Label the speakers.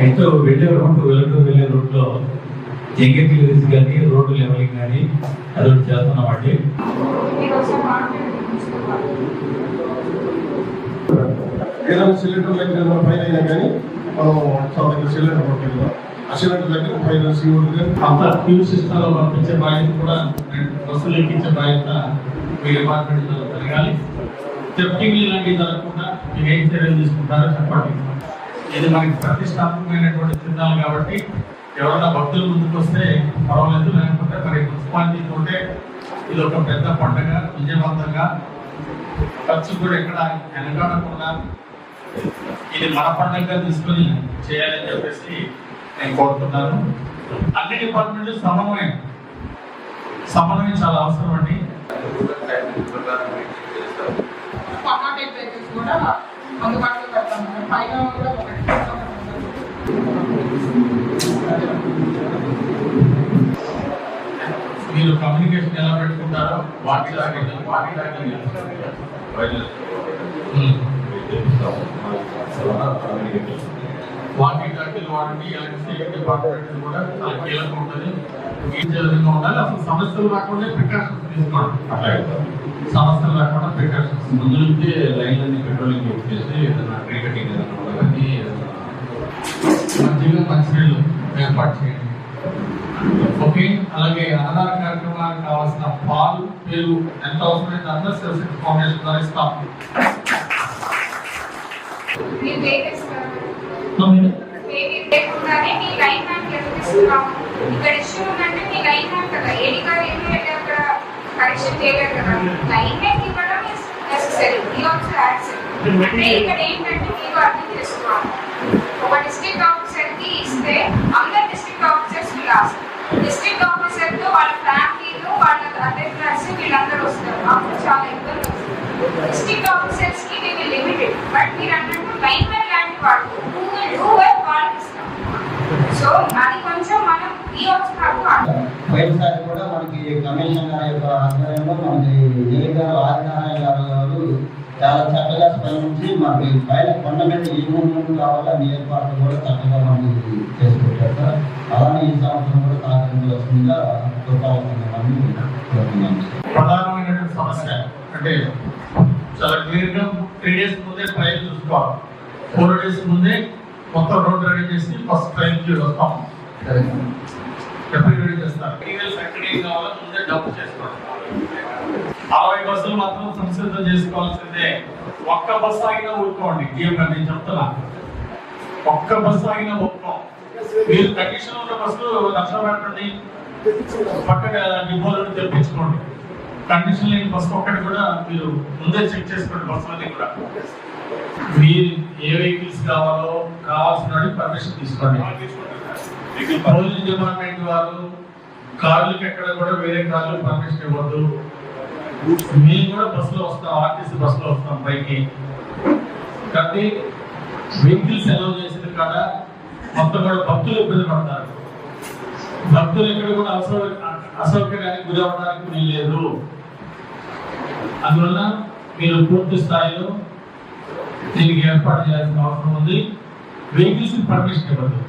Speaker 1: అయితే వెళ్ళే రోడ్లో జంగిల్ క్లియరెన్స్ కానీ రోడ్డు లెవెలింగ్ కానీ అది చేస్తున్నామండి.
Speaker 2: ఏదైనా సిలిండర్ దగ్గర ఫైన్ అయినా కానీ మనం సిలిండర్ పట్టుకెళ్తాం. ఆ సిలిండర్ దగ్గర ఫైన్
Speaker 1: అంత క్యూ సిస్టంలో పంపించే బాధ్యత కూడా బస్సులు ఎక్కించే బాధ్యత మీ డిపార్ట్మెంట్ జరగాలి. థెఫ్టింగ్ ఇలాంటివి జరగకుండా మీరు ఏం చర్యలు తీసుకుంటారో చెప్పండి. ఇది మనకి ప్రతిష్టాత్మకమైనటువంటి చిహ్నాలు కాబట్టి ఎవరైనా భక్తులు ముందుకు వస్తే పర్వాలేదు, లేకపోతే మరి మున్సిపాలిటీ తోటే ఇది ఒక పెద్ద పండుగ విజయవంతంగా ఖర్చు కూడా ఎక్కడ వెనకాడకుండా ఇది మన పండుగగా తీసుకొని చేయాలని చెప్పేసి నేను కోరుతున్నాను. అన్ని డిపార్ట్మెంట్లు సమన్వయం చాలా అవసరం అండి. మీరు కమ్యూనికేషన్ ఎలా పెట్టుకుంటారో వాటి టాకిల్ వాడండి. ఎలక్ట్రిసిటీ డిపార్ట్మెంట్ కూడా చాలా కీలకం ఉంటుంది. ఈ విధంగా ఉండాలి. అసలు సమస్యలు రాకుండా ప్రికాషన్స్ తీసుకోండి. సమస్యలు రాకుండా ప్రికాషన్స్ ముందు నుంచి లైన్లన్నీ పెట్రోలింగ్ చేసి ఏదైనా ట్రీ కటింగ్ మంచిగా మంచినీళ్ళు ఏర్పాటు చేయండి. ఓకే. అలాగే అన్నదాన కార్యక్రమానికి కావాల్సిన పాలు, పెరుగు ఎంత అవసరమైతే అందరూ సెల్ఫ్ ఫౌండేషన్ ద్వారా ఇస్తాం.
Speaker 3: ఇక్కడ ఇష్యూ ఉందంటే మీ లైన్ మ్యాన్ కదా, ఏడి గారు ఏమి అక్కడ కరెక్షన్ చేయలేదు కదా, లైన్ మ్యాన్ ఇవ్వడం is necessary. You also accept. అంటే ఇక్కడ ఏంటంటే మీకు అర్థం చేసుకోవాలి, ఒక డిస్ట్రిక్ట్ ఆఫీసర్ కి ఇస్తే అందరు డిస్ట్రిక్ట్ ఆఫీసర్స్ కి లాస్ట్, డిస్ట్రిక్ట్ ఆఫీసర్ తో వాళ్ళ ఫ్యామిలీలు వాళ్ళ అదర్ క్లాస్ వీళ్ళందరూ వస్తారు. అప్పుడు చాలా ఇబ్బంది వస్తుంది. డిస్ట్రిక్ట్ ఆఫీసర్స్ కి మేము లిమిటెడ్, బట్ మీరు అన్నట్టు లైన్ మ్యాన్ లాంటి వాళ్ళు వాళ్ళకి ఇస్తాం. సో అది కొంచెం మనం
Speaker 4: పోయినసారి కూడా మనకి కమిషన్ గారి యొక్క ఆధ్వర్యంలో మనకి జేఈ గారు ఆదినారాయణ గారు చాలా చక్కగా స్పందించి మనకి పైన కొండ మీద ఏ ముందు కావాలో అన్ని ఏర్పాట్లు కూడా చక్కగా మనకి చేసి పెట్టారు సార్. అలానే ఈ సంవత్సరం కూడా సహకరించవలసిందిగా
Speaker 1: ప్రధానమైనటువంటి సమస్య అంటే చాలా క్లియర్ గా 3 days ముందే ట్రైల్ చూసుకోవాలి. 4 days ముందే మొత్తం రోడ్ రెడీ చేసి ఫస్ట్ ట్రైల్ కి వస్తాం. ఎప్పుడు రెడీ చేస్తారు? కావాలో ముందే డబ్బు చేసుకోవాలి. 60 బస్సులు మాత్రం సంసిద్ధం చేసుకోవాల్సిందే. ఒక్క బస్సు ఆగినా ఊరుకోండి. నేను చెప్తున్నా, ఒక్క బస్సు ఆగినా ఊరుకోం. మీరు కండిషన్ ఉన్న బస్సులు లక్ష పెట్టండి, పక్కన డిపోలను తెప్పించుకోండి. కండిషన్ లేని బస్సు ఒక్కటి కూడా మీరు ముందే చెక్ చేసుకోండి. బస్సులన్నీ కూడా మీరు ఏ వెహికల్స్ కావాలో కావాల్సిన పర్మిషన్ తీసుకోండి. పోలీస్ డిపార్ట్మెంట్ వారు కార్లకు ఎక్కడ కూడా వేరే కార్లు పర్మిషన్ ఇవ్వద్దు. మేము కూడా బస్సులో వస్తాం, ఆర్టీసీ బస్సులో వస్తాం పైకి. కాబట్టి వెహికల్స్ అలౌ చేసిన కాడ మొత్తం కూడా భక్తులు ఇబ్బంది పడతారు. భక్తులు ఎక్కడ కూడా అసౌకర్యానికి గురి అవ్వడానికి వీల్లేదు. అందువల్ల మీరు పూర్తి స్థాయిలో దీనికి ఏర్పాటు చేయాల్సిన అవసరం ఉంది. వెహికల్స్ పర్మిషన్ ఇవ్వద్దు.